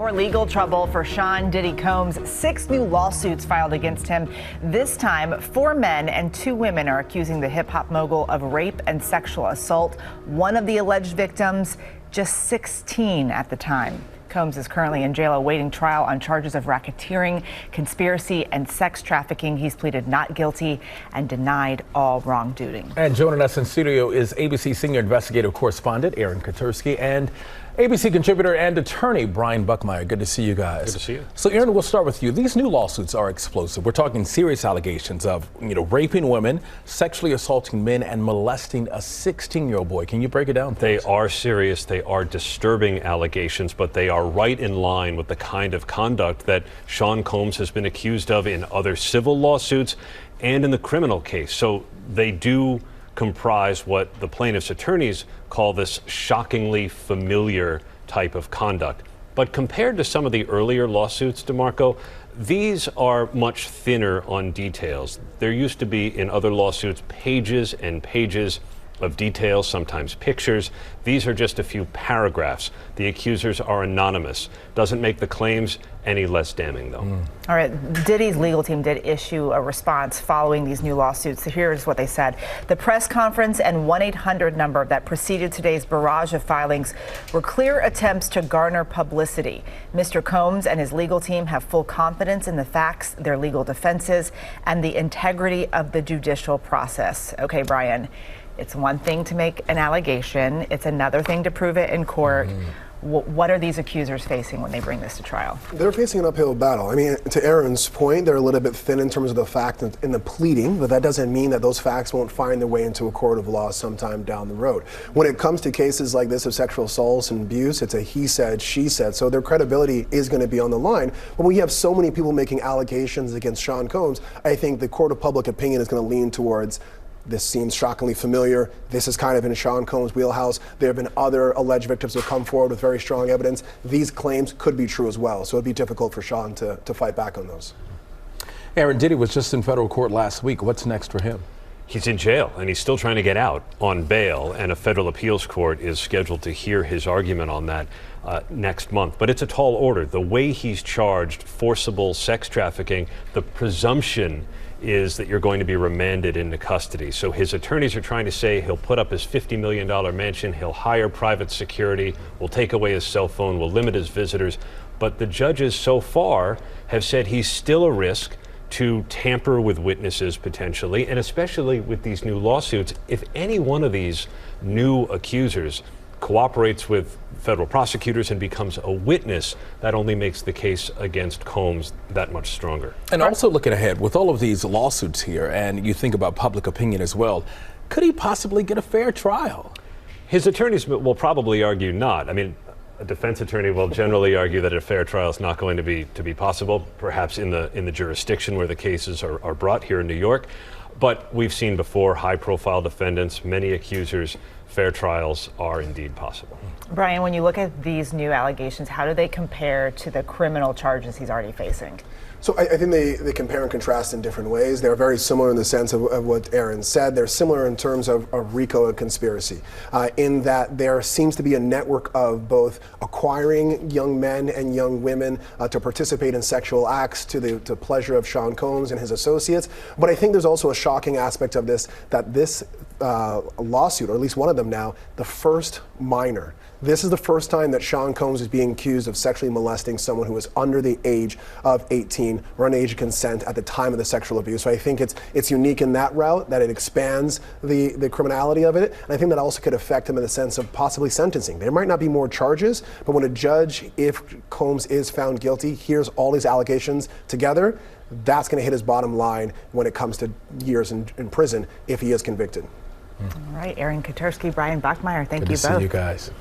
More legal trouble for Sean Diddy Combs. 6 new lawsuits filed against him. This time, 4 men and 2 women are accusing the hip-hop mogul of rape and sexual assault. One of the alleged victims, just 16 at the time. Combs is currently in jail awaiting trial on charges of racketeering, conspiracy, and sex trafficking. He's pleaded not guilty and denied all wrongdoing. And joining us in studio is ABC senior investigative correspondent Aaron Katersky and ABC contributor and attorney Brian Buckmire. Good to see you guys. Good to see you. So Aaron, we'll start with you. These new lawsuits are explosive. We're talking serious allegations of, raping women, sexually assaulting men, and molesting a 16-year-old boy. Can you break it down? They are serious. They are disturbing allegations, but they are right in line with the kind of conduct that Sean Combs has been accused of in other civil lawsuits and in the criminal case. So they do comprise what the plaintiff's attorneys call this shockingly familiar type of conduct. But compared to some of the earlier lawsuits, DeMarco, these are much thinner on details. There used to be in other lawsuits pages and pages of details, sometimes pictures. These are just a few paragraphs. The accusers are anonymous. Doesn't make the claims any less damning, though. All right, Diddy's legal team did issue a response following these new lawsuits. So here's what they said. The press conference and 1-800 number that preceded today's barrage of filings were clear attempts to garner publicity. Mr. Combs and his legal team have full confidence in the facts, their legal defenses, and the integrity of the judicial process. Okay, Brian. It's one thing to make an allegation. It's another thing to prove it in court. What are these accusers facing when they bring this to trial? They're facing an uphill battle. I mean, to Aaron's point, they're a little bit thin in terms of the fact in the pleading, but that doesn't mean that those facts won't find their way into a court of law sometime down the road. When it comes to cases like this of sexual assault and abuse, it's a he said, she said, so their credibility is going to be on the line. But when you have so many people making allegations against Sean Combs, I think the court of public opinion is going to lean towards this seems shockingly familiar. This is kind of in Sean Combs' wheelhouse. There have been other alleged victims who have come forward with very strong evidence. These claims could be true as well, so it'd be difficult for Sean to fight back on those. Aaron, Diddy was just in federal court last week. What's next for him? He's in jail, and he's still trying to get out on bail, and a federal appeals court is scheduled to hear his argument on that next month. But it's a tall order. The way he's charged, forcible sex trafficking, the presumption is that you're going to be remanded into custody. So his attorneys are trying to say he'll put up his $50 million mansion, he'll hire private security, we'll take away his cell phone, we'll limit his visitors. But the judges so far have said he's still a risk to tamper with witnesses potentially, and especially with these new lawsuits. If any one of these new accusers cooperates with federal prosecutors and becomes a witness, that only makes the case against Combs that much stronger. And also looking ahead, with all of these lawsuits here, and you think about public opinion as well, could he possibly get a fair trial? His attorneys will probably argue not. I mean, a defense attorney will generally argue that a fair trial is not going to be possible, perhaps in the jurisdiction where the cases are brought here in New York. But we've seen before high-profile defendants, many accusers, fair trials are indeed possible. Brian, when you look at these new allegations, how do they compare to the criminal charges he's already facing? So I think they compare and contrast in different ways. They're very similar in the sense of what Aaron said. They're similar in terms of RICO and conspiracy, in that there seems to be a network of both acquiring young men and young women to participate in sexual acts to the pleasure of Sean Combs and his associates. But I think there's also a shocking aspect of this, that this lawsuit, or at least one of them now, the first minor. This is the first time that Sean Combs is being accused of sexually molesting someone who was under the age of 18 or under age of consent at the time of the sexual abuse. So I think it's unique in that route, that it expands the criminality of it. And I think that also could affect him in the sense of possibly sentencing. There might not be more charges, but when a judge, if Combs is found guilty, hears all these allegations together, that's going to hit his bottom line when it comes to years in prison if he is convicted. All right, Aaron Katersky, Brian Buckmire, thank you both. Good to see you guys.